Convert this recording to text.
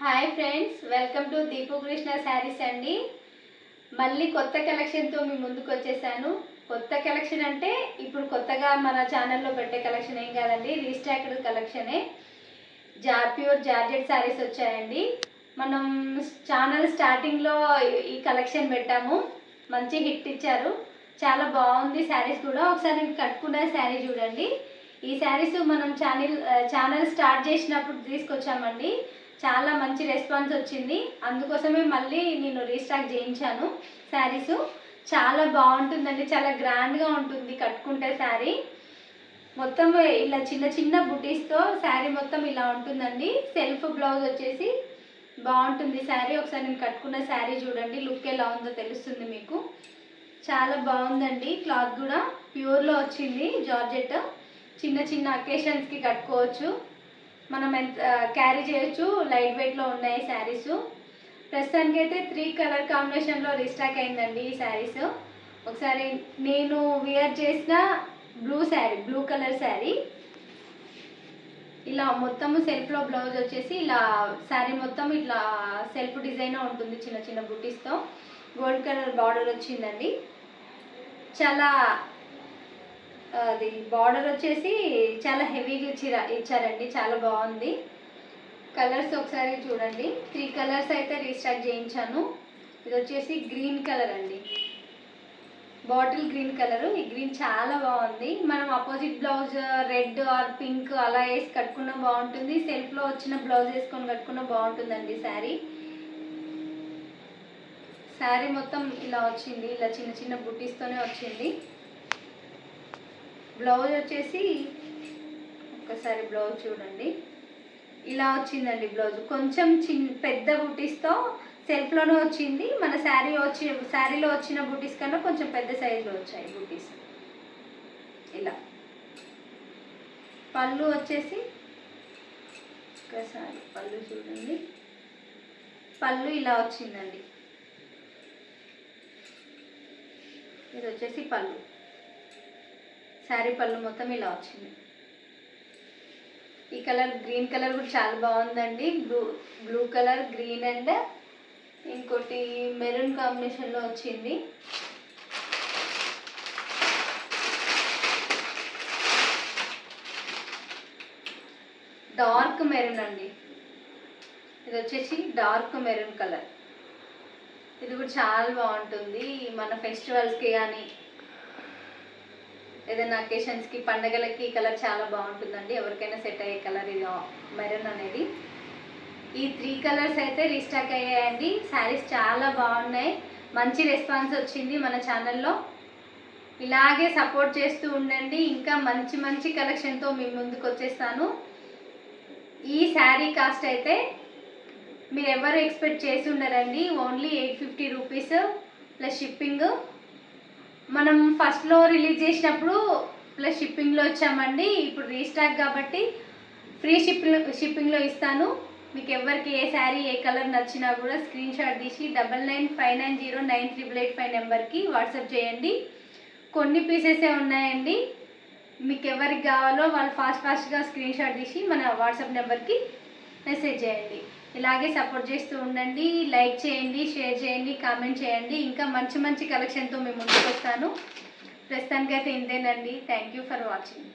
Hi friends, welcome to Deepu Krishna saris అండి. మళ్ళీ కొత్త కలెక్షన్తో మీ ముందుకు వచ్చేసాను. కొత్త కలెక్షన్ అంటే ఇప్పుడు కొత్తగా మన ఛానల్లో పెట్టే కలెక్షన్ ఏం కాదండి, రీస్టాక్డ్ కలెక్షనే. ప్యూర్ జార్జెట్ శారీస్ వచ్చాయండి. మనం ఛానల్ స్టార్టింగ్లో ఈ కలెక్షన్ పెట్టాము, మంచి హిట్ ఇచ్చారు, చాలా బాగుంది శారీస్ కూడా. ఒకసారి కట్టుకున్న శారీ చూడండి. ఈ శారీస్ మనం ఛానల్ స్టార్ట్ చేసినప్పుడు తీసుకొచ్చామండి, చాలా మంచి రెస్పాన్స్ వచ్చింది. అందుకోసమే మళ్ళీ నేను రీస్టాక్ చేయించాను. శారీస్ చాలా బాగుంటుందండి, చాలా గ్రాండ్గా ఉంటుంది కట్టుకుంటే శారీ. మొత్తం ఇలా చిన్న చిన్న బుటీస్తో శారీ మొత్తం ఇలా ఉంటుందండి. సెల్ఫ్ బ్లౌజ్ వచ్చేసి బాగుంటుంది శారీ. ఒకసారి నేను కట్టుకున్న శారీ చూడండి, లుక్ ఎలా ఉందో తెలుస్తుంది మీకు. చాలా బాగుందండి. క్లాత్ కూడా ప్యూర్లో వచ్చింది, జార్జెట్. చిన్న చిన్న అకేషన్స్కి కట్టుకోవచ్చు, మనం ఎంత క్యారీ చేయొచ్చు. లైట్ వెయిట్లో ఉన్నాయి శారీస్. ప్రస్తుతానికి అయితే 3 కలర్ కాంబినేషన్లో రీస్టాక్ అయిందండి ఈ శారీస్. ఒకసారి నేను వేర్ చేసిన బ్లూ కలర్ శారీ, ఇలా మొత్తము సెల్ఫ్లో బ్లౌజ్ వచ్చేసి ఇలా శారీ మొత్తం ఇట్లా సెల్ఫ్ డిజైన్ ఉంటుంది, చిన్న చిన్న బుటీస్తో. గోల్డ్ కలర్ బార్డర్ వచ్చిందండి. చాలా అది బార్డర్ వచ్చేసి చాలా హెవీగా ఇచ్చారండి, చాలా బాగుంది. కలర్స్ ఒకసారి చూడండి. 3 కలర్స్ అయితే రీస్టాక్ చేయించాను. ఇది వచ్చేసి గ్రీన్ కలర్ అండి, బాటిల్ గ్రీన్ కలరు. ఈ గ్రీన్ చాలా బాగుంది. మనం opposite blouse red or pink అలా వేసి కట్టుకున్నా బాగుంటుంది, సెల్ఫ్లో వచ్చిన బ్లౌజ్ వేసుకొని కట్టుకున్నా బాగుంటుందండి శారీ. శారీ మొత్తం ఇలా వచ్చింది, ఇలా చిన్న చిన్న బుటీస్తోనే వచ్చింది. బ్లౌజ్ వచ్చేసి ఒక్కసారి బ్లౌజ్ చూడండి, ఇలా వచ్చిందండి బ్లౌజ్. కొంచెం పెద్ద బుటీస్తో సెల్ఫ్లోనే వచ్చింది. మన శారీలో వచ్చిన బుటీస్ కన్నా కొంచెం పెద్ద సైజులో వచ్చాయి బుటీస్. ఇలా పళ్ళు వచ్చేసి ఒక్కసారి పళ్ళు చూడండి, పళ్ళు ఇలా వచ్చిందండి. ఇది వచ్చేసి పళ్ళు, శారీ పళ్ళు మొత్తం ఇలా వచ్చింది. ఈ కలర్ గ్రీన్ కలర్ కూడా చాలా బాగుందండి. బ్లూ కలర్, గ్రీన్ అండ్ ఇంకోటి మెరూన్ కాంబినేషన్లో వచ్చింది. డార్క్ మెరూన్ అండి, ఇది వచ్చేసి డార్క్ మెరూన్ కలర్. ఇది కూడా చాలా బాగుంటుంది మన ఫెస్టివల్స్కి కానీ ఏదైనా అకేషన్స్కి, పండగలకి ఈ కలర్ చాలా బాగుంటుందండి. ఎవరికైనా సెట్ అయ్యే కలర్ ఇది మెరూన్ అనేది. ఈ 3 కలర్స్ అయితే రీస్టాక్ అయ్యాయండి. శారీస్ చాలా బాగున్నాయి, మంచి రెస్పాన్స్ వచ్చింది మన ఛానల్లో. ఇలాగే సపోర్ట్ చేస్తూ ఉండండి. ఇంకా మంచి మంచి కలెక్షన్తో మీ ముందుకు వచ్చేస్తాను. ఈ శారీ కాస్ట్ అయితే మీరు ఎవరు ఎక్స్పెక్ట్ చేసి ఉండరండి, ఓన్లీ 850 రూపీస్ ప్లస్ షిప్పింగ్. మనం ఫస్ట్లో రిలీజ్ చేసినప్పుడు ప్లస్ షిప్పింగ్లో వచ్చామండి. ఇప్పుడు రీస్టాక్ కాబట్టి ఫ్రీ షిప్పింగ్లో ఇస్తాను. మీకు ఎవరికి ఏ శారీ ఏ కలర్ నచ్చినా కూడా స్క్రీన్ షాట్ తీసి 9959098885 నెంబర్కి వాట్సాప్ చేయండి. కొన్ని పీసెసే ఉన్నాయండి. మీకు ఎవరికి కావాలో వాళ్ళు ఫాస్ట్గా స్క్రీన్ షాట్ తీసి మన వాట్సాప్ నెంబర్కి మెసేజ్ చేయండి. ఇలాగే సపోర్ట్ చేస్తూ ఉండండి. లైక్ చేయండి, షేర్ చేయండి, కామెంట్ చేయండి. ఇంకా మంచి మంచి కలెక్షన్తో మేము ముందుకు వస్తాను. ప్రస్తుతానికైతే ఇంతేనండి. Thank you for watching.